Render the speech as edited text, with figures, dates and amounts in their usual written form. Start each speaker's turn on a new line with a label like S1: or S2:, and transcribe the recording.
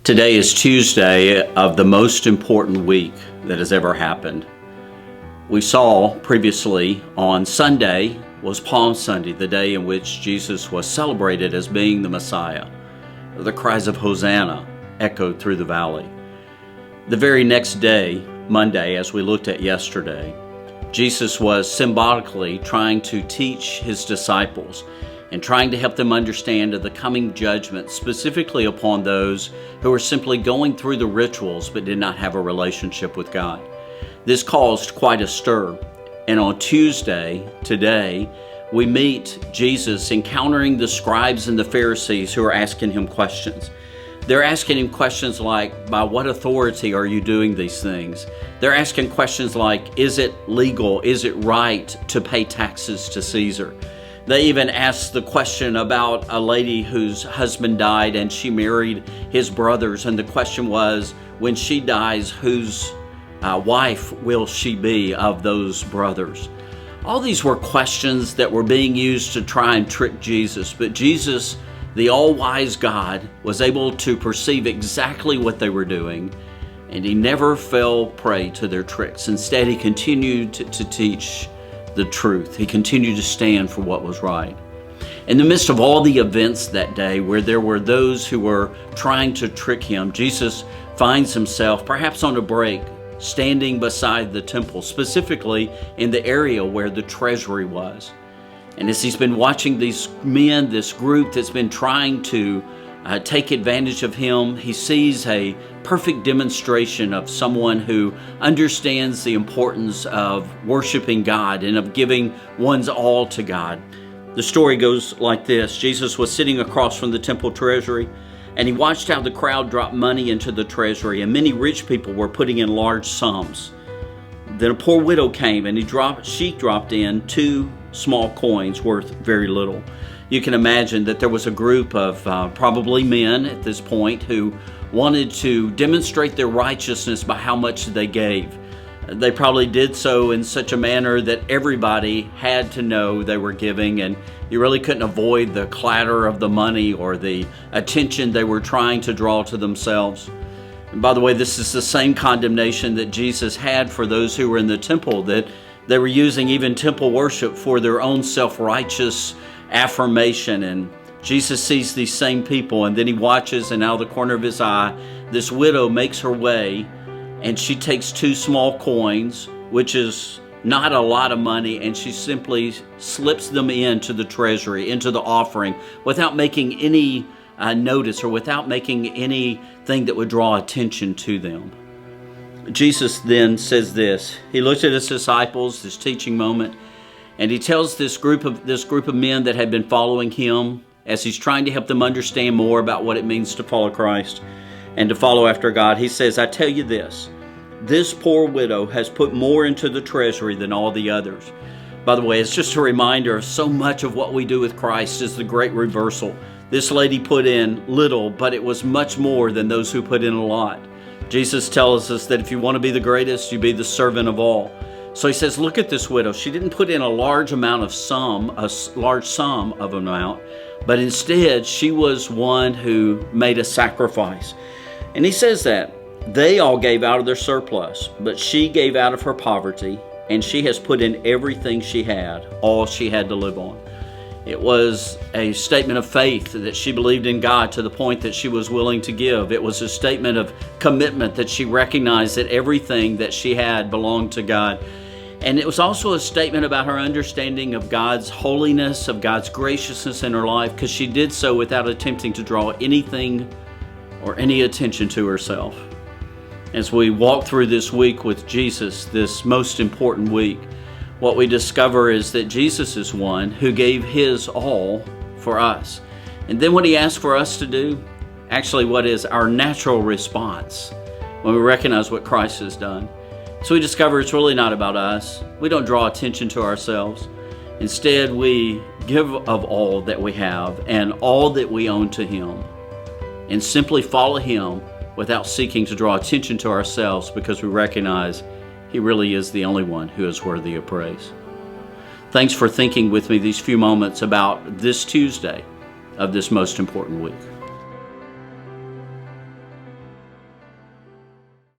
S1: Today is Tuesday of the most important week that has ever happened. We saw previously on Sunday was Palm Sunday, the day in which Jesus was celebrated as being the Messiah. The cries of Hosanna echoed through the valley. The very next day, Monday, as we looked at yesterday, Jesus was symbolically trying to teach his disciples and trying to help them understand of the coming judgment, specifically upon those who were simply going through the rituals but did not have a relationship with God. This caused quite a stir. And on Tuesday, today, we meet Jesus encountering the scribes and the Pharisees who are asking him questions. They're asking him questions like, by what authority are you doing these things? They're asking questions like, is it legal? Is it right to pay taxes to Caesar? They even asked the question about a lady whose husband died and she married his brothers. And the question was, when she dies, whose wife will she be of those brothers? All these were questions that were being used to try and trick Jesus. But Jesus, the all-wise God, was able to perceive exactly what they were doing. And he never fell prey to their tricks. Instead, he continued to teach the truth. He continued to stand for what was right. In the midst of all the events that day where there were those who were trying to trick him, Jesus finds himself perhaps on a break, standing beside the temple, specifically in the area where the treasury was. And as he's been watching these men, this group that's been trying to take advantage of him, he sees a perfect demonstration of someone who understands the importance of worshiping God and of giving one's all to God. The story goes like this. Jesus was sitting across from the temple treasury, and he watched how the crowd dropped money into the treasury, and many rich people were putting in large sums. Then a poor widow came, and she dropped in 2 small coins worth very little. You can imagine that there was a group of probably men at this point who wanted to demonstrate their righteousness by how much they gave. They probably did so in such a manner that everybody had to know they were giving, and you really couldn't avoid the clatter of the money or the attention they were trying to draw to themselves. And by the way, this is the same condemnation that Jesus had for those who were in the temple, that they were using even temple worship for their own self-righteous affirmation. And Jesus sees these same people, and then he watches, and out of the corner of his eye, this widow makes her way, and she takes 2 small coins, which is not a lot of money, and she simply slips them into the treasury, into the offering, without making any notice or without making anything that would draw attention to them. Jesus then says this. He looks at his disciples, this teaching moment, and he tells this group of men that had been following him, as he's trying to help them understand more about what it means to follow Christ and to follow after God. He says, I tell you this poor widow has put more into the treasury than all the others. By the way, it's just a reminder of so much of what we do with Christ is the great reversal. This lady put in little, but it was much more than those who put in a lot. Jesus tells us that if you want to be the greatest, you be the servant of all. So he says, look at this widow. She didn't put in a large amount of sum, a large sum of amount, but instead she was one who made a sacrifice. And he says that they all gave out of their surplus, but she gave out of her poverty, and she has put in everything she had, all she had to live on. It was a statement of faith that she believed in God to the point that she was willing to give. It was a statement of commitment that she recognized that everything that she had belonged to God. And it was also a statement about her understanding of God's holiness, of God's graciousness in her life, because she did so without attempting to draw anything or any attention to herself. As we walk through this week with Jesus, this most important week, what we discover is that Jesus is one who gave his all for us. And then what he asks for us to do, actually what is our natural response when we recognize what Christ has done. So we discover it's really not about us. We don't draw attention to ourselves. Instead, we give of all that we have and all that we own to him, and simply follow him without seeking to draw attention to ourselves, because we recognize he really is the only one who is worthy of praise. Thanks for thinking with me these few moments about this Tuesday of this most important week.